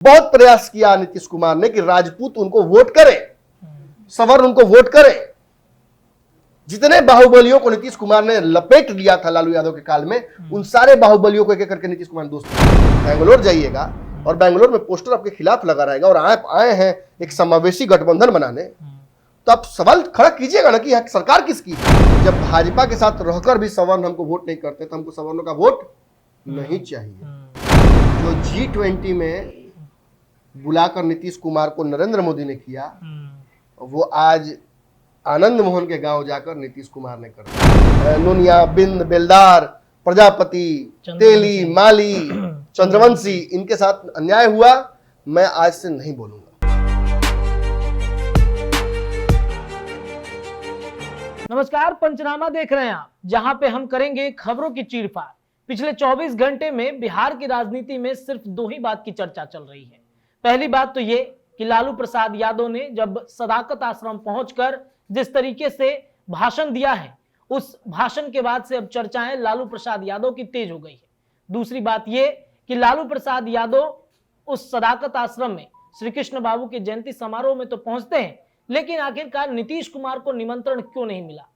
बहुत प्रयास किया नीतीश कुमार ने कि राजपूत उनको वोट करे, सवर्ण उनको वोट करे। जितने बाहुबलियों को नीतीश कुमार ने लपेट दिया था लालू यादव के काल में, उन सारे बाहुबलियों को एक एक करके नीतीश कुमार ने दोस्त। बेंगलोर जाइएगा और बेंगलोर में पोस्टर आपके खिलाफ लगा रहेगा और आप आए हैं एक समावेशी गठबंधन बनाने, तो आप सवाल खड़ा कीजिएगा ना कि सरकार किसकी है। जब भाजपा के साथ रहकर भी सवर्ण हमको वोट नहीं करते तो हमको सवर्णों का वोट नहीं चाहिए। जो G20 में बुलाकर नीतीश कुमार को नरेंद्र मोदी ने किया, वो आज आनंद मोहन के गांव जाकर नीतीश कुमार ने कर नुनिया, बिंद, बेलदार, प्रजापति, तेली, माली, चंद्रवंशी, इनके साथ अन्याय हुआ। मैं आज से नहीं बोलूंगा। नमस्कार, पंचनामा देख रहे हैं आप, जहां पे हम करेंगे खबरों की चीरफाड़। पिछले 24 घंटे में बिहार की राजनीति में सिर्फ दो ही बात की चर्चा चल रही है। पहली बात तो ये कि लालू प्रसाद यादव ने जब सदाकत आश्रम पहुंचकर जिस तरीके से भाषण दिया है, उस भाषण के बाद से अब चर्चाएं लालू प्रसाद यादव की तेज हो गई है। दूसरी बात ये कि लालू प्रसाद यादव उस सदाकत आश्रम में श्री कृष्ण बाबू के जयंती समारोह में तो पहुंचते हैं, लेकिन आखिरकार नीतीश कुमार को निमंत्रण क्यों नहीं मिला?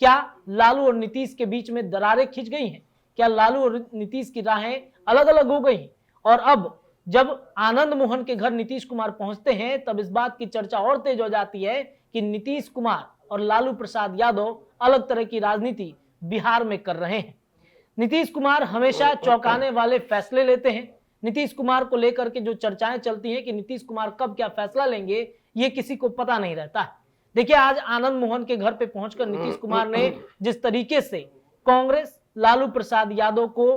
क्या लालू और नीतीश के बीच में दरारें खिंच गई हैं? क्या लालू और नीतीश की राहें अलग अलग हो गई? और अब जब आनंद मोहन के घर नीतीश कुमार पहुंचते हैं, तब इस बात की चर्चा और तेज हो जाती है कि नीतीश कुमार और लालू प्रसाद यादव अलग तरह की राजनीति बिहार में कर रहे हैं। नीतीश कुमार हमेशा चौंकाने वाले फैसले लेते हैं। नीतीश कुमार को लेकर के जो चर्चाएं चलती हैं कि नीतीश कुमार कब क्या फैसला लेंगे, ये किसी को पता नहीं रहता है। देखिए, आज आनंद मोहन के घर पे पहुंचकर नीतीश कुमार ने जिस तरीके से कांग्रेस लालू प्रसाद यादव को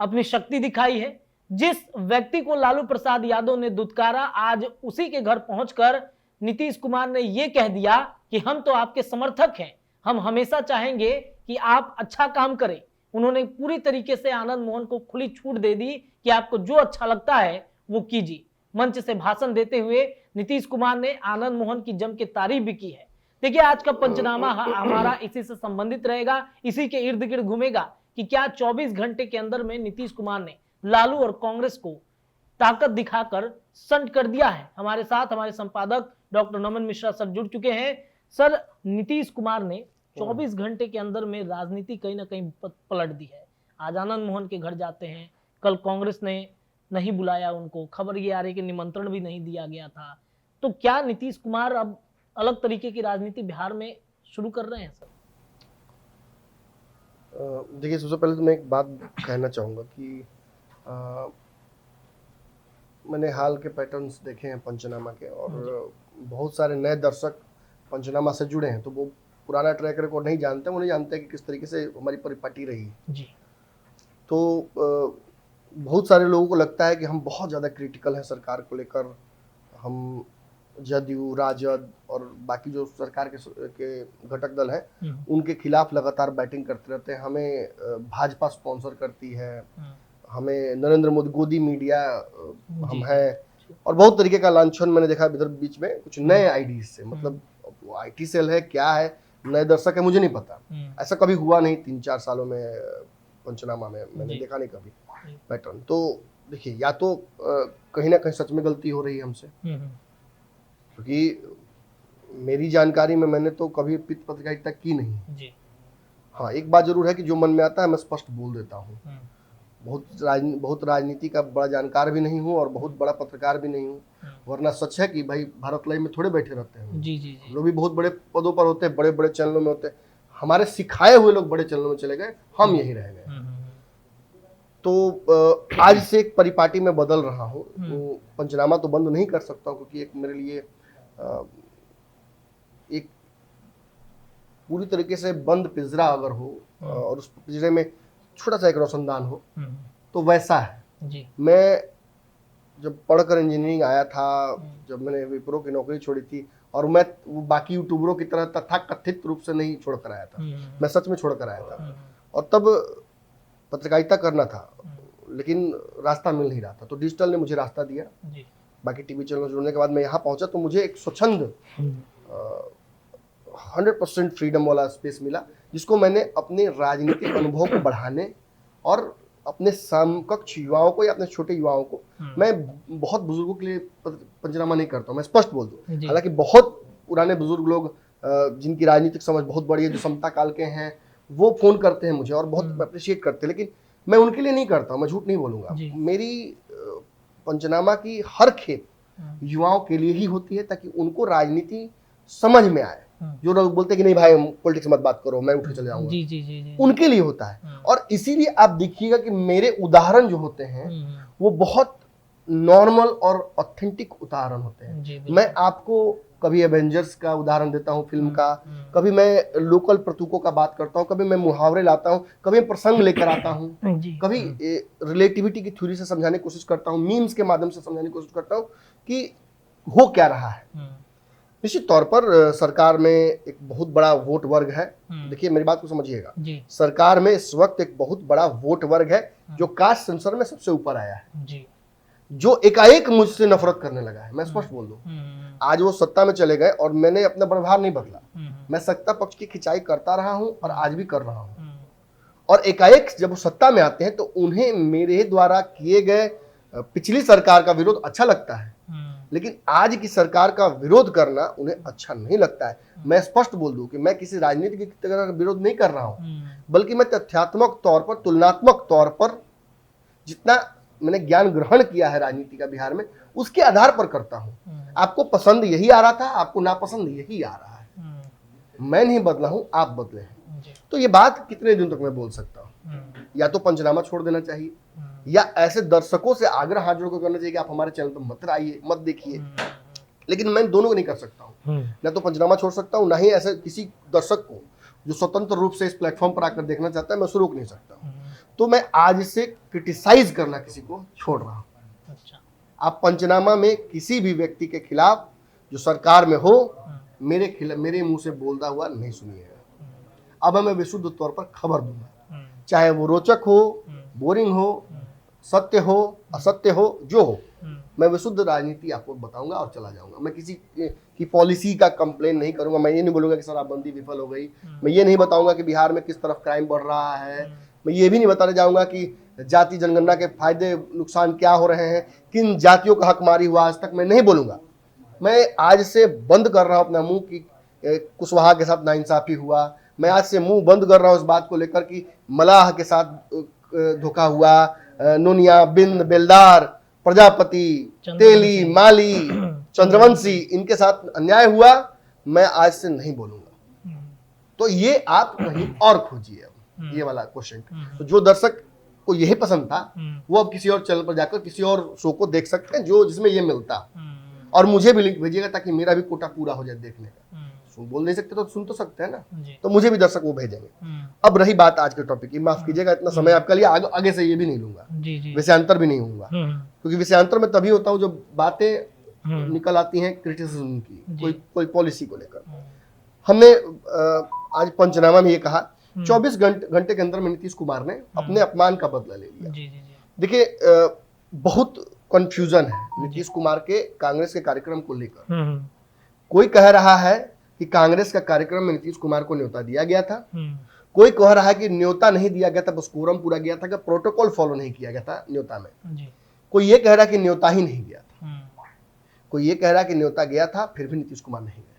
अपनी शक्ति दिखाई है, जिस व्यक्ति को लालू प्रसाद यादव ने दुत्कारा, आज उसी के घर पहुंचकर नीतीश कुमार ने यह कह दिया कि हम तो आपके समर्थक हैं, हम हमेशा चाहेंगे कि आप अच्छा काम करें। उन्होंने पूरी तरीके से आनंद मोहन को खुली छूट दे दी कि आपको जो अच्छा लगता है वो कीजिए। मंच से भाषण देते हुए नीतीश कुमार ने आनंद मोहन की जम के तारीफ भी की है। देखिए, आज का पंचनामा हमारा इसी से संबंधित रहेगा, इसी के इर्द गिर्द घूमेगा कि क्या 24 घंटे के अंदर में नीतीश कुमार ने लालू और कांग्रेस को ताकत दिखाकर संट कर दिया है। हमारे साथ हमारे संपादक डॉक्टर नमन मिश्रा सर जुड़ चुके हैं। सर, नीतीश कुमार ने 24 घंटे के अंदर में राजनीति कहीं ना कहीं पलट दी है। आज आनंद मोहन के घर जाते हैं, कल कांग्रेस ने नहीं बुलाया उनको, खबर ये आ रही कि निमंत्रण भी नहीं दिया गया था। तो क्या नीतीश कुमार अब अलग तरीके की राजनीति बिहार में शुरू कर रहे हैं? सर देखिए, सबसे पहले तो मैं एक बात कहना चाहूँगा कि मैंने हाल के पैटर्न्स देखे हैं पंचनामा के, और बहुत सारे नए दर्शक पंचनामा से जुड़े हैं, तो वो पुराना ट्रैक रिकॉर्ड नहीं जानते। वो नहीं जानते कि किस तरीके से हमारी परिपाटी रही जी। तो बहुत सारे लोगों को लगता है कि हम बहुत ज़्यादा क्रिटिकल हैं सरकार को लेकर। हम जदयू, राजद और बाकी जो सरकार के घटक दल हैं, उनके खिलाफ लगातार बैटिंग करते रहते हैं। हमें भाजपा स्पॉन्सर करती है, हमें नरेंद्र मोदी गोदी मीडिया हम हैं, और बहुत तरीके का लांछन मैंने देखा इधर बीच में कुछ नए आईडीज से। मतलब वो आईटी सेल है, क्या है, नए दर्शक है, मुझे नहीं पता। ऐसा कभी हुआ नहीं 3-4 सालों में पंचनामा में, मैंने देखा नहीं कभी पैटर्न। तो देखिए, या तो कहीं ना कहीं सच में गलती हो रही है हमसे, क्योंकि मेरी जानकारी में मैंने तो कभी पत्रकारिता की नहीं जी। हाँ, एक बात जरूर है कि जो मन में आता है मैं स्पष्ट बोल देता हूँ। बहुत राजनीति का बड़ा जानकार भी नहीं हूँ और बहुत बड़ा पत्रकार भी नहीं हूँ, वरना सच है कि भाई भारत लाइव में थोड़े बैठे रहते हैं जी जी जी। लोग भी बहुत बड़े पदों पर होते हैं, बड़े बड़े चैनलों में होते हैं। हमारे सिखाए हुए लोग बड़े चैनलों में चले गए, हम यही रह गए। तो आज से एक परिपाटी में बदल रहा हूँ। तो पंचनामा तो बंद नहीं कर सकता हूँ, क्योंकि एक मेरे लिए एक पूरी तरीके से बंद पिंजरा अगर हो और उस पिंजरे में छोटा सा एक रोशनदान हो, तो वैसा है जी। मैं जब पढ़कर इंजीनियरिंग आया था, जब मैंने विप्रो की नौकरी छोड़ी थी, और मैं बाकी यूट्यूबरों की तरह तथाकथित रूप से नहीं छोड़ कर आया था, मैं सच में छोड़ कर आया था। और तब पत्रकारिता करना था, लेकिन रास्ता मिल नहीं रहा था, तो डिजिटल ने मुझे रास्ता दिया जी। बाकी टीवी चैनल जुड़ने के बाद मैं यहाँ पहुंचा, तो मुझे एक स्वच्छंद 100% फ्रीडम वाला स्पेस मिला, जिसको मैंने अपने राजनीतिक अनुभव को बढ़ाने और अपने समकक्ष युवाओं को या अपने छोटे युवाओं को, मैं बहुत बुजुर्गों के लिए पंचनामा नहीं करता हूँ, मैं स्पष्ट बोल दूँ। हालांकि बहुत पुराने बुजुर्ग लोग जिनकी राजनीतिक समझ बहुत बड़ी है, जो समता काल के हैं, वो फोन करते हैं मुझे और बहुत अप्रिशिएट करते हैं, लेकिन मैं उनके लिए नहीं करता हूँ, मैं झूठ नहीं बोलूंगा। मेरी पंचनामा की हर खेप युवाओं के लिए ही होती है, ताकि उनको राजनीति समझ में आए। जो लोग बोलते हैं कि नहीं भाई पॉलिटिक्स मत बात करो, मैं उठ के चले जाऊंगा, जी, उनके लिए होता है। और इसीलिए आप देखिएगा कि मेरे उदाहरण जो होते हैं वो बहुत नॉर्मल और ऑथेंटिक उदाहरण होते हैं। मैं आपको कभी एवेंजर्स का उदाहरण देता हूँ फिल्म का, कभी मैं लोकल प्रतीकों का बात करता हूँ, कभी मैं मुहावरे लाता हूँ, कभी मैं प्रसंग लेकर आता हूँ, कभी रिलेटिविटी की थ्योरी से समझाने की कोशिश करता हूँ, मीम्स के माध्यम से समझाने की कोशिश करता हूँ कि हो क्या रहा है। निश्चित तौर पर सरकार में एक बहुत बड़ा वोट वर्ग है। देखिए मेरी बात को समझिएगा, सरकार में इस वक्त एक बहुत बड़ा वोट वर्ग है जो कास्ट सेंसर में सबसे ऊपर आया है, जो एकाएक मुझसे नफरत करने लगा है। मैं स्पष्ट बोल दूं, आज वो सत्ता में चले गए और मैंने अपना व्यवहार नहीं बदला, मैं सत्ता पक्ष की खिंचाई करता रहा हूं और आज भी कर रहा हूं। और एकाएक जब वो सत्ता में आते हैं तो उन्हें मेरे द्वारा किए गए पिछली सरकार का विरोध अच्छा लगता है, लेकिन आज की सरकार का विरोध करना उन्हें अच्छा नहीं लगता है। मैं स्पष्ट बोल दूं कि मैं किसी राजनीति की तरह का विरोध नहीं कर रहा हूं, बल्कि मैं तथ्यात्मक तौर पर, तुलनात्मक तौर पर जितना मैंने ज्ञान ग्रहण किया है राजनीति का बिहार में, उसके आधार पर करता हूं। आपको पसंद यही आ रहा था, आपको नापसंद यही आ रहा है। मैं नहीं बदला हूं, आप बदले हैं। तो ये बात कितने दिन तक मैं बोल सकता हूं? या तो पंचनामा छोड़ देना चाहिए, या ऐसे दर्शकों से आग्रह हाथ जोड़ कर करना चाहिए कि आप हमारे चैनल पर मत आइए, मत देखिए। लेकिन मैं दोनों को नहीं कर सकता हूँ, ना तो पंचनामा छोड़ सकता हूँ, ना ही ऐसे किसी दर्शक को जो स्वतंत्र रूप से इस प्लेटफॉर्म पर आकर देखना चाहता है, मैं उसको रोक नहीं सकता हूँ। तो मैं आज से क्रिटिसाइज करना किसी को छोड़ रहा हूँ। अच्छा। आप पंचनामा में किसी भी व्यक्ति के खिलाफ जो सरकार में हो, मेरे मुंह से बोलता हुआ नहीं सुनिएगा। अब मैं विशुद्ध तौर पर खबर दूंगा, चाहे वो रोचक हो, बोरिंग हो, सत्य हो, असत्य हो, जो हो, मैं विशुद्ध राजनीति आपको बताऊंगा और चला जाऊंगा। मैं किसी की पॉलिसी का कंप्लेन नहीं करूंगा। मैं ये नहीं बोलूंगा कि शराबबंदी विफल हो गई, मैं ये नहीं बताऊंगा कि बिहार में किस तरफ क्राइम बढ़ रहा है, मैं ये भी नहीं बताने जाऊंगा कि जाति जनगणना के फायदे नुकसान क्या हो रहे हैं, किन जातियों का हकमारी हुआ, आज तक मैं नहीं बोलूंगा। मैं आज से बंद कर रहा हूं अपना मुंह कि कुशवाहा के साथ नाइंसाफी हुआ। मैं आज से मुंह बंद कर रहा हूं इस बात को लेकर कि मलाह के साथ धोखा हुआ, नोनिया, बिंद, बेलदार, प्रजापति, तेली, माली, चंद्रवंशी, इनके साथ अन्याय हुआ। मैं आज से नहीं बोलूंगा। तो ये आप कहीं और खोजिए ये वाला क्वेश्चन। तो जो दर्शक को यही पसंद था, वो अब किसी और चैनल पर जाकर किसी और शो को देख सकते हैं जो जिसमें ये मिलता, और मुझे भी लिंक भेजिएगा ताकि मेरा भी कोटा पूरा हो जाए देखने का। बोल नहीं सकते तो सुन तो सकते हैं ना, तो मुझे भी दर्शक वो भेजेंगे। अब रही बात आज के टॉपिक की, माफ कीजिएगा इतना समय आपका लिया, आगे से ये भी नहीं लूंगा, विषयांतर भी नहीं होगा, क्योंकि विषयांतर में तभी होता हूँ जब बातें निकल आती हैं क्रिटिसिज्म की, कोई पॉलिसी को लेकर। हमने आज पंचनामा में ये कहा 24 घंटे के अंदर में नीतीश कुमार ने अपने अपमान का बदला ले लिया। देखिए बहुत कंफ्यूजन है नीतीश कुमार के कांग्रेस के कार्यक्रम को लेकर। कोई कह रहा है कि कांग्रेस का कार्यक्रम में नीतीश कुमार को न्योता दिया गया था, कोई कह रहा है कि न्योता नहीं दिया गया था, बस कोरम पूरा गया था, कि प्रोटोकॉल फॉलो नहीं किया गया था न्योता में। कोई ये कह रहा है कि न्योता ही नहीं गया था, कोई ये कह रहा है कि न्योता गया था फिर भी नीतीश कुमार नहीं गया।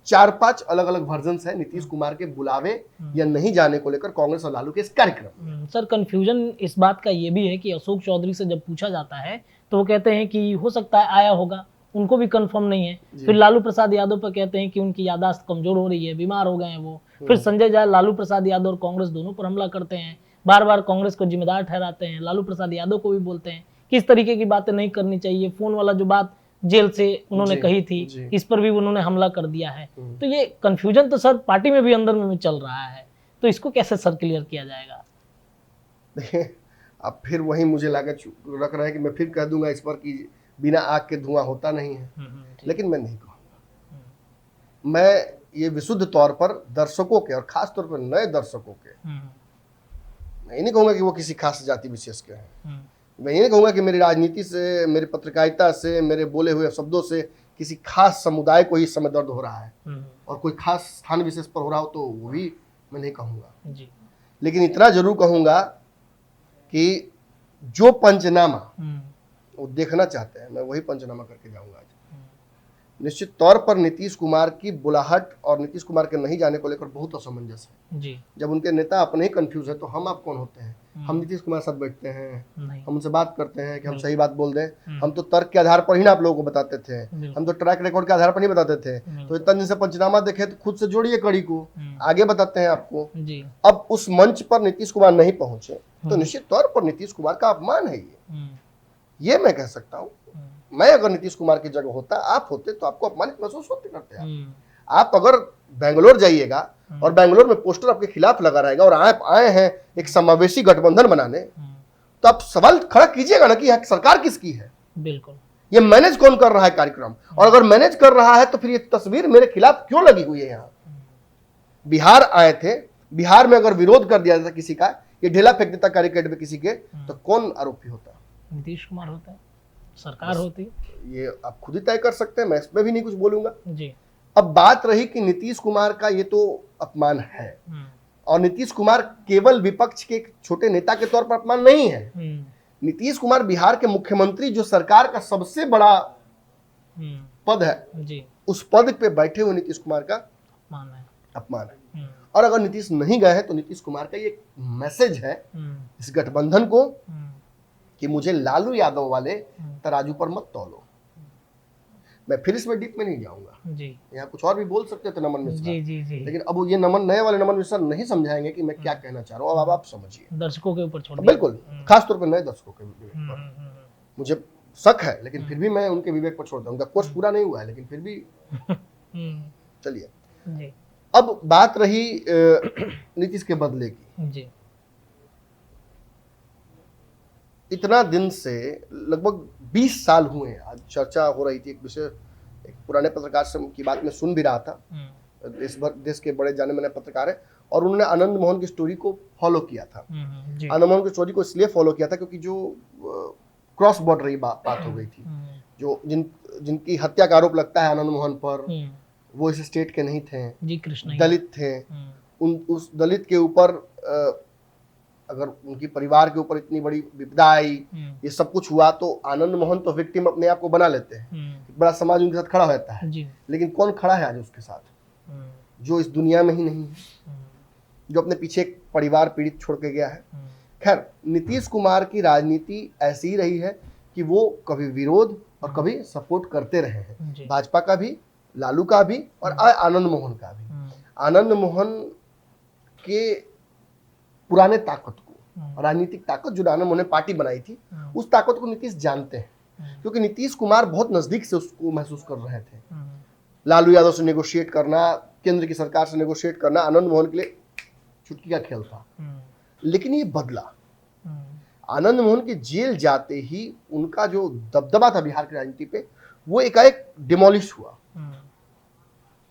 4-5 अलग अलग वर्जन्स है नीतीश कुमार के बुलावे या नहीं जाने को लेकर कांग्रेस और लालू के इस कार्यक्रम। सर कंफ्यूजन इस बात का ये भी है कि अशोक चौधरी से जब पूछा जाता है तो वो कहते हैं कि हो सकता है आया होगा, उनको भी कंफर्म नहीं है। फिर लालू प्रसाद यादव पर कहते हैं कि उनकी याददाश्त कमजोर हो रही है, बीमार हो गए हैं वो। फिर संजय जाय लालू प्रसाद यादव और कांग्रेस दोनों पर हमला करते हैं, बार बार कांग्रेस को जिम्मेदार ठहराते हैं, लालू प्रसाद यादव को भी बोलते हैं कि इस तरीके की बातें नहीं करनी चाहिए। फोन वाला जो बात जेल से उन्होंने कही थी, इस पर भी उन्होंने हमला कर दिया है। तो ये कंफ्यूजन तो सर पार्टी में भी अंदर में चल रहा है, तो इसको कैसे सर क्लियर किया जाएगा? देखिए अब फिर वही मुझे लागत रख रहा है कि मैं फिर कह दूंगा इस पर कि बिना आग के धुआं होता नहीं है, लेकिन मैं नहीं कहूँगा। मैं ये विशुद्ध तौर पर दर्शकों के और खास तौर पर नए दर्शकों के, मैं ये नहीं कहूँगा कि वो किसी खास जाति विशेष के हैं, मैं ये नहीं कहूँगा कि मेरी राजनीति से, मेरी पत्रकारिता से, मेरे बोले हुए शब्दों से किसी खास समुदाय को ही समय दर्द हो रहा है और कोई खास स्थान विशेष पर हो रहा हो, तो वो भी मैं नहीं कहूँगा। लेकिन इतना जरूर कहूँगा कि जो पंचनामा वो देखना चाहते हैं, मैं वही पंचनामा करके जाऊंगा आज। निश्चित तौर पर नीतीश कुमार की बुलाहट और नीतीश कुमार के नहीं जाने को लेकर बहुत असमंजस है जी। जब उनके नेता अपने ही कंफ्यूज है तो हम आप कौन होते हैं? हम नीतीश कुमार के साथ बैठते हैं, हम उनसे बात करते हैं कि हम सही बात बोल दें। हम तो तर्क के आधार पर ही ना आप लोगों को बताते थे, हम तो ट्रैक रिकॉर्ड के आधार पर नहीं बताते थे। तो इतना दिन से पंचनामा देखे तो खुद से जोड़िए कड़ी को, आगे बताते हैं आपको। अब उस मंच पर नीतीश कुमार नहीं पहुंचे तो निश्चित तौर पर नीतीश कुमार का अपमान है ये मैं कह सकता हूँ। मैं अगर नीतीश कुमार की जगह होता, आप होते, तो आपको अपमानित महसूस होते करते हैं। आप अगर बेंगलोर जाइएगा और बेंगलोर में पोस्टर आपके खिलाफ लगा रहेगा और आप आए हैं एक समावेशी गठबंधन बनाने, तो आप सवाल खड़ा कीजिएगा ना कि यह सरकार किसकी है, बिल्कुल ये मैनेज कौन कर रहा है कार्यक्रम, और अगर मैनेज कर रहा है तो फिर ये तस्वीर मेरे खिलाफ क्यों लगी हुई है? यहाँ बिहार आए थे, बिहार में अगर विरोध कर दिया जाता किसी का, ये ढेला फेंक देता कैरिकेड में किसी के, तो कौन आरोपी होता? नीतीश कुमार होता है, सरकार होती। ये आप खुद ही तय कर सकते हैं, मैं इसमें भी नहीं कुछ बोलूंगा जी। अब बात रही कि नीतीश कुमार का ये तो अपमान है, और नीतीश कुमार केवल विपक्ष के एक छोटे नेता के तौर पर अपमान नहीं है। नीतीश कुमार बिहार के मुख्यमंत्री, जो सरकार का सबसे बड़ा पद है जी, उस पद पे बैठे हुए नीतीश कुमार का अपमान है। और अगर नीतीश नहीं गए हैं तो नीतीश कुमार का ये मैसेज है इस गठबंधन को कि मुझे लालू यादव वाले तराजू पर मत तौलो। मैं फिर इसमें डीप में नहीं जाऊंगा जी। यहाँ कुछ और भी बोल सकते थे नमन मिश्रा जी, लेकिन अब ये नए वाले नमन मिश्रा नहीं समझाएंगे कि मैं क्या कहना चाह रहा हूँ। अब आप समझिए, दर्शकों के ऊपर छोड़, बिल्कुल खासतौर पर नए दर्शकों के विवेक पर मुझे शक है, लेकिन फिर भी मैं उनके विवेक पर छोड़ दूंगा। कोर्स पूरा नहीं हुआ है लेकिन फिर भी चलिए। अब बात रही नीतीश के बदले की जी। इतना दिन से लगभग 20 साल हुए हैं, आज चर्चा हो रही थी एक विषय, एक पुराने पत्रकार से की बात में सुन भी रहा था। देश के बड़े जाने माने पत्रकार है और उन्होंने आनंद मोहन की स्टोरी को फॉलो किया था। आनंद मोहन की स्टोरी को इसलिए फॉलो किया था क्योंकि जो क्रॉस बॉर्डर बात हो गई थी, जो जिनकी हत्या का आरोप लगता है आनंद मोहन पर, वो इस स्टेट के नहीं थे जी, कृष्ण दलित थे। उस दलित के ऊपर अगर उनकी परिवार के ऊपर इतनी बड़ी विपदा आई, ये सब कुछ हुआ, तो आनंद मोहन तो विक्टिम अपने आप को बना लेते हैं, बड़ा समाज उनके साथ खड़ा रहता है जी। लेकिन कौन खड़ा है आज उसके साथ? जो इस दुनिया में ही नहीं है, जो अपने पीछे एक परिवार पीड़ित छोड़ के गया है। खैर, नीतीश कुमार की राजनीति ऐसी ही रही है कि वो कभी विरोध और कभी सपोर्ट करते रहे हैं, भाजपा का भी, लालू का भी और आनंद मोहन का भी। आनंद मोहन के पुराने ताकत को, राजनीतिक ताकत जो आनंद मोहन ने पार्टी बनाई थी, उस ताकत को नीतीश जानते हैं, क्योंकि नीतीश कुमार बहुत नजदीक से उसको महसूस कर रहे थे। लालू यादव से नेगोशिएट करना, केंद्र की सरकार से नेगोशिएट करना आनंद मोहन के लिए चुटकी का खेल था। लेकिन ये बदला, आनंद मोहन के जेल जाते ही उनका जो दबदबा था बिहार की राजनीति पे, वो एकाएक डिमोलिश हुआ।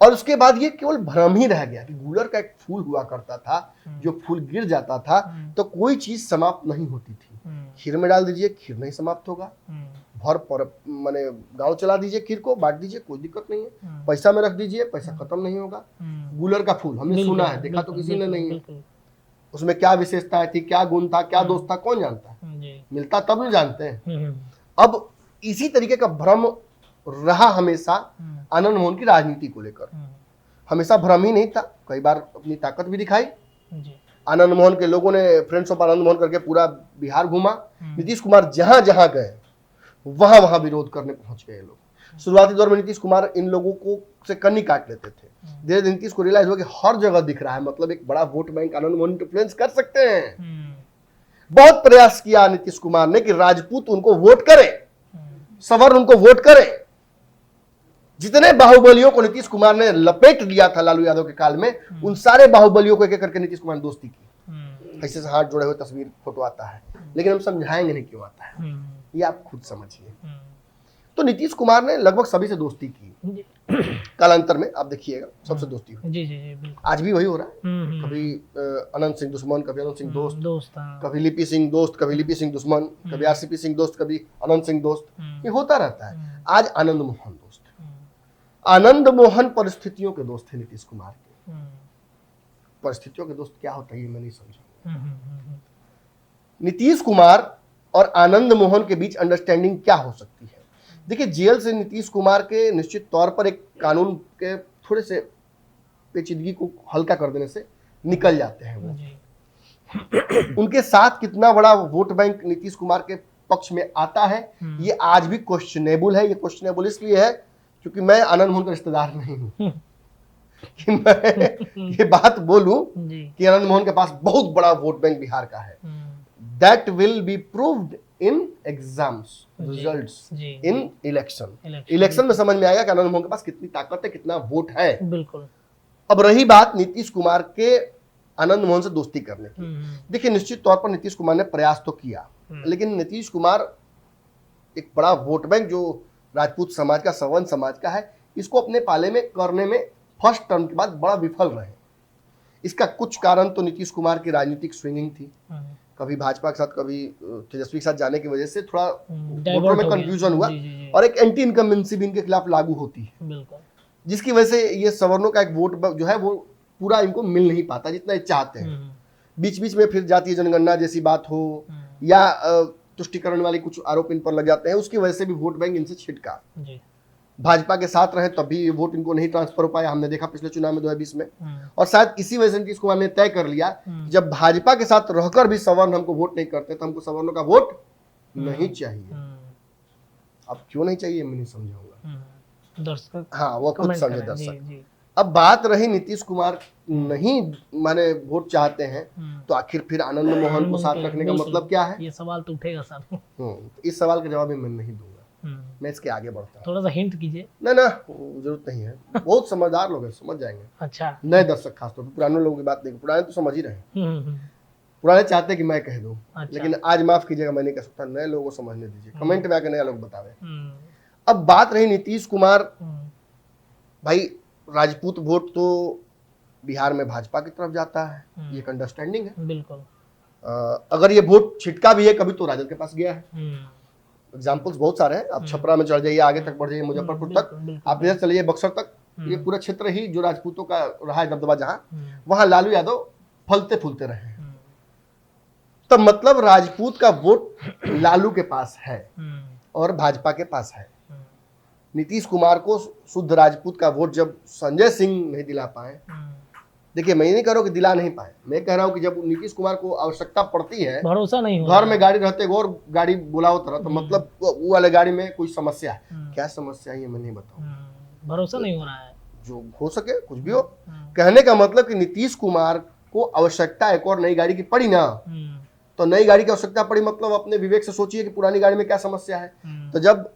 और उसके बाद ये केवल भ्रम ही रह गया कि गुलर का एक फूल हुआ करता था, जो फूल गिर जाता था तो कोई चीज समाप्त नहीं होती थी। खीर में डाल दीजिए, खीर नहीं समाप्त होगा। भर पर माने गांव चला दीजिए, खीर को बांट दीजिए, कोई दिक्कत नहीं है। पैसा में रख दीजिए, पैसा खत्म नहीं होगा। गुलर का फूल हमने सुना है, देखा तो किसी ने नहीं है। उसमें क्या विशेषताएं थी, क्या गुण था, क्या दोष था, कौन जानता है? मिलता तब न जानते हैं। अब इसी तरीके का भ्रम रहा हमेशा आनंद मोहन की राजनीति को लेकर। हमेशा भ्रम ही नहीं था, कई बार अपनी ताकत भी दिखाई। आनंद मोहन के लोगों ने फ्रेंड्स ऑफ आनंद मोहन करके पूरा बिहार घूमा। नीतीश कुमार जहां जहां गए वहां वहां विरोध करने पहुंच गए लोग। शुरुआती दौर में नीतीश कुमार इन लोगों को से कन्नी काट लेते थे। धीरे धीरे नीतीश को रियलाइज हुआ कि हर जगह दिख रहा है, मतलब एक बड़ा vote bank Anand Mohan influence कर सकते हैं। बहुत प्रयास किया नीतीश कुमार ने कि राजपूत उनको वोट करें, सवर्ण उनको वोट करें। जितने बाहुबलियों को नीतीश कुमार ने लपेट लिया था लालू यादव के काल में, उन सारे बाहुबलियों को एक एक करके नीतीश कुमार ने दोस्ती की। ऐसे से हाथ जोड़े हुए तस्वीर फोटो आता है, लेकिन हम समझाएंगे नहीं क्यों आता है, ये आप खुद समझिए। तो नीतीश कुमार ने लगभग सभी से दोस्ती की। कालांतर में आप देखिएगा सबसे दोस्ती हुई। जी जी जी, आज भी वही हो रहा है। कभी अनंत सिंह दुश्मन, कभी अनंत सिंह दोस्त, कभी लिपि सिंह दोस्त, कभी लिपि सिंह दुश्मन, कभी आरसीपी सिंह दोस्त, कभी अनंत सिंह दोस्त, ये होता रहता है। आज आनंद मोहन दोस्त, आनंद मोहन परिस्थितियों के दोस्त थे नीतीश कुमार के। परिस्थितियों के दोस्त क्या होता है ये मैं नहीं समझा। नीतीश कुमार और आनंद मोहन के बीच अंडरस्टैंडिंग क्या हो सकती है? देखिए, जेल से नीतीश कुमार के निश्चित तौर पर एक कानून के थोड़े से पेचीदगी को हल्का कर देने से निकल जाते हैं वो। उनके साथ कितना बड़ा वोट बैंक नीतीश कुमार के पक्ष में आता है, ये आज भी क्वेश्चनेबल है। ये क्वेश्चनेबल इसलिए है क्योंकि मैं आनंद मोहन का रिश्तेदार नहीं हूं कि मैं ये बात बोलूं कि आनंद मोहन के पास बहुत बड़ा वोट बैंक बिहार का है। That will be proved in exams, results, in election में समझ में आएगा कि आनंद मोहन के पास कितनी ताकत है, कितना वोट है। बिल्कुल। अब रही बात नीतीश कुमार के आनंद मोहन से दोस्ती करने की, देखिए निश्चित तौर पर नीतीश कुमार ने प्रयास तो किया, लेकिन नीतीश कुमार एक बड़ा वोट बैंक जो राजपूत समाज का, सवर्ण समाज का है, इसको अपने पाले में करने में फर्स्ट टर्म के बाद बड़ा विफल रहे। इसका कुछ कारण तो नीतीश कुमार की राजनीतिक स्विंगिंग थी, कभी भाजपा के साथ, कभी तेजस्वी के साथ जाने की वजह से थोड़ा वोटरों में कंफ्यूजन हुआ और एक एंटी इनकम्बेंसी भी इनके खिलाफ लागू होती है, जिसकी वजह से ये सवर्णों का एक वोट जो है वो पूरा इनको मिल नहीं पाता जितना ये चाहते हैं। बीच बीच में फिर जातीय जनगणना जैसी बात हो या तुष्टिकरण वाली कुछ आरोप इन पर लग जाते हैं, उसकी वजह से भी वोट बैंक इनसे छिटका। भाजपा के साथ रहे तब भी वोट इनको नहीं ट्रांसफर हो पाया, हमने देखा पिछले चुनाव में 2020 में। और शायद इसी वजह से नीतीश कुमार ने तय कर लिया जब भाजपा के साथ रहकर भी सवर्ण हमको वोट नहीं करते तो हमको सवर्णों का वोट नहीं चाहिए। अब क्यों नहीं चाहिए मैं नहीं समझाऊंगा, दर्शक हाँ वो खुद समझे दर्शक। अब बात रही नीतीश कुमार नहीं माने वोट चाहते हैं तो आखिर फिर आनंद मोहन को साथ रखने का मतलब क्या है? ये सवाल तो उठेगा सर। इस सवाल का जवाब भी मैं नहीं दूंगा, मैं इसके आगे बढ़ता हूँ। थोड़ा सा हिंट कीजिए। ना जरूरत नहीं है, बहुत समझदार लोग हैं, समझ जाएंगे। अच्छा, नए दर्शक खासतौर पर, पुराने लोगों की बात नहीं, पुराने तो समझ ही रहे। पुराने चाहते कि मैं कह दूं, लेकिन आज माफ कीजिएगा मैं नहीं कह सकता, नए लोगों को समझने दीजिए, कमेंट में आकर नया लोग बतावे। अब बात रही नीतीश कुमार, भाई राजपूत वोट तो बिहार में भाजपा की तरफ जाता है, ये एक अंडरस्टैंडिंग है। बिल्कुल। अगर ये वोट छिटका भी है कभी तो राजद के पास गया है। एग्जाम्पल्स बहुत सारे हैं, आप छपरा में चढ़ जाइए, आगे तक बढ़ जाइए, मुजफ्फरपुर तक, आप इधर चलिए बक्सर तक, ये पूरा क्षेत्र ही जो राजपूतों का रहा है दबदबा, जहां वहां लालू यादव फलते फूलते रहे हैं। तो मतलब राजपूत का वोट लालू के पास है और भाजपा के पास है। नीतीश कुमार को शुद्ध राजपूत का वोट जब संजय सिंह नहीं दिला पाए, देखिए मैं नहीं कह रहा हूं कि दिला नहीं पाए, मैं कह रहा हूं कि जब नीतीश कुमार को आवश्यकता पड़ती है, भरोसा नहीं, घर में गाड़ी रहते और गाड़ी बुलाओ तरह, तो मतलब वो वाले गाड़ी में कोई समस्या है। क्या समस्या है ये मैं नहीं बताऊं, भरोसा नहीं हो रहा है। जो हो सके कुछ भी हो, कहने का मतलब कि नीतीश कुमार को आवश्यकता एक और नई गाड़ी की पड़ी ना, तो नई गाड़ी की आवश्यकता पड़ी, मतलब अपने विवेक से सोचिए कि पुरानी गाड़ी में क्या समस्या है। तो जब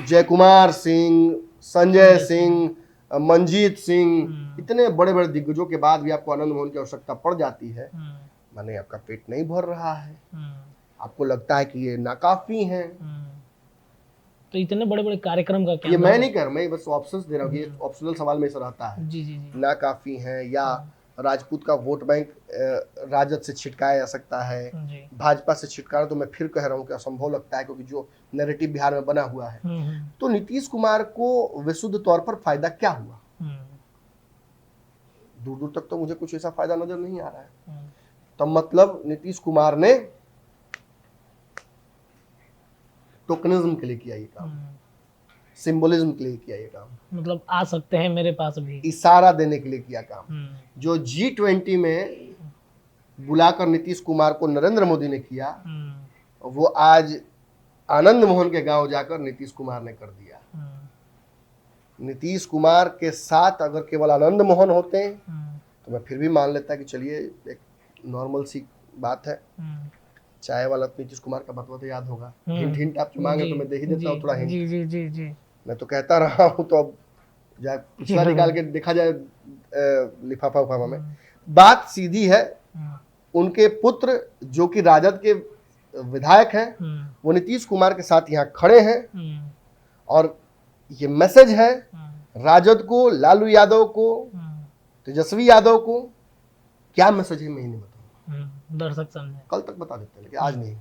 जयकुमार सिंह, संजय सिंह, मंजीत सिंह, इतने बड़े बड़े दिग्गजों के बाद भी आपको आनंद मोहन की आवश्यकता पड़ जाती है, माने आपका पेट नहीं भर रहा है, आपको लगता है कि ये नाकाफी हैं, तो इतने बड़े बड़े कार्यक्रम का क्या? ये मैं नहीं कर रहा, मैं बस ऑप्शंस दे रहा हूँ, ये ऑप्शनल सवाल में ऐसा रहता है। जी। नाकाफी है या राजपूत का वोट बैंक राजद से छिटकाया जा सकता है, भाजपा से छिटकाना तो मैं फिर कह रहा हूँ कि असंभव लगता है, क्योंकि जो नैरेटिव बिहार में बना हुआ है। तो नीतीश कुमार को विशुद्ध तौर पर फायदा क्या हुआ? दूर दूर तक तो मुझे कुछ ऐसा फायदा नजर नहीं आ रहा है। तो मतलब नीतीश कुमार ने टोकनिज्म के लिए किया ये काम, सिंबलिज्म के लिए किया ये काम, मतलब आ सकते हैं मेरे पास भी, इशारा देने के लिए किया काम। जो G20 में बुलाकर नीतीश कुमार को नरेंद्र मोदी ने किया, वो आज आनंद मोहन के गांव जाकर नीतीश कुमार ने कर दिया। नीतीश कुमार के साथ अगर केवल आनंद मोहन होते तो मैं फिर भी मान लेता कि चलिए एक नॉर्मल सी बात है। चाय वाला नीतीश कुमार का बतवा तो याद होगा, हिंट आप जो मांगे तो मैं दे ही देता हूँ थोड़ा हिंट। जी। मैं तो कहता रहा हूँ, तो अब जाए पिछला निकाल के देखा जाए लिफाफा उफाफा में। बात सीधी है, उनके पुत्र जो कि राजद के विधायक हैं, वो नीतीश कुमार के साथ यहाँ खड़े हैं, और ये मैसेज है राजद को, लालू यादव को, तेजस्वी यादव को। क्या मैसेज है मैं ही नहीं बताऊंगा, दर्शक समझे, कल तक बता देते हैं, लेकिन आज नहीं।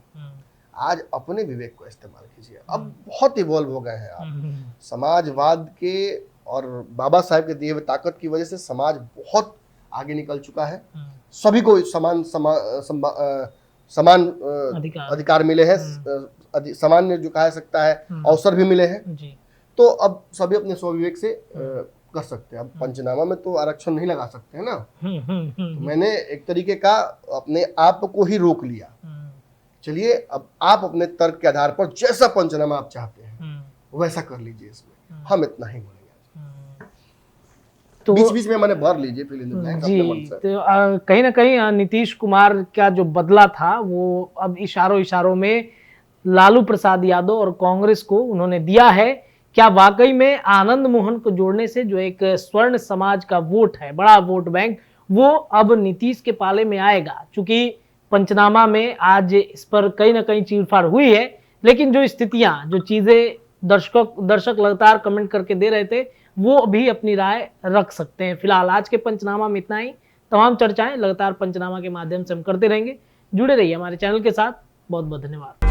आज अपने विवेक को इस्तेमाल कीजिए। अब बहुत इवॉल्व हो गए हैं आप, समाजवाद के और बाबा साहेब के दिए हुए ताकत की वजह से समाज बहुत आगे निकल चुका है। सभी को समान अधिकार अधिकार मिले हैं, सामान्य जो कहा सकता है अवसर भी मिले हैं, जी। तो अब सभी अपने स्वविवेक से कर सकते हैं। अब पंचनामा में तो आरक्षण नहीं लगा सकते हैं ना। तो मैंने एक तरीके का अपने आप को ही रोक लिया। चलिए अब आप अपने तर्क के आधार पर जैसा पंचनामा आप चाहते हैं वैसा कर लीजिए, इसमें हम इतना ही बोलेंगे। तो बीच बीच में मैंने भर लीजिए फिल इन द ब्लैंक अपने मन जी, से। तो कहीं ना कहीं नीतीश कुमार का जो बदला था वो अब इशारों इशारों में लालू प्रसाद यादव और कांग्रेस को उन्होंने दिया है। क्या वाकई में आनंद मोहन को जोड़ने से जो एक स्वर्ण समाज का वोट है, बड़ा वोट बैंक, वो अब नीतीश के पाले में आएगा? चूंकि पंचनामा में आज इस पर कहीं ना कहीं चीरफाड़ हुई है, लेकिन जो स्थितियां, जो चीजें दर्शक लगातार कमेंट करके दे रहे थे, वो भी अपनी राय रख सकते हैं। फिलहाल आज के पंचनामा में इतना ही। तमाम चर्चाएं लगातार पंचनामा के माध्यम से हम करते रहेंगे। जुड़े रहिए हमारे चैनल के साथ। बहुत बहुत धन्यवाद।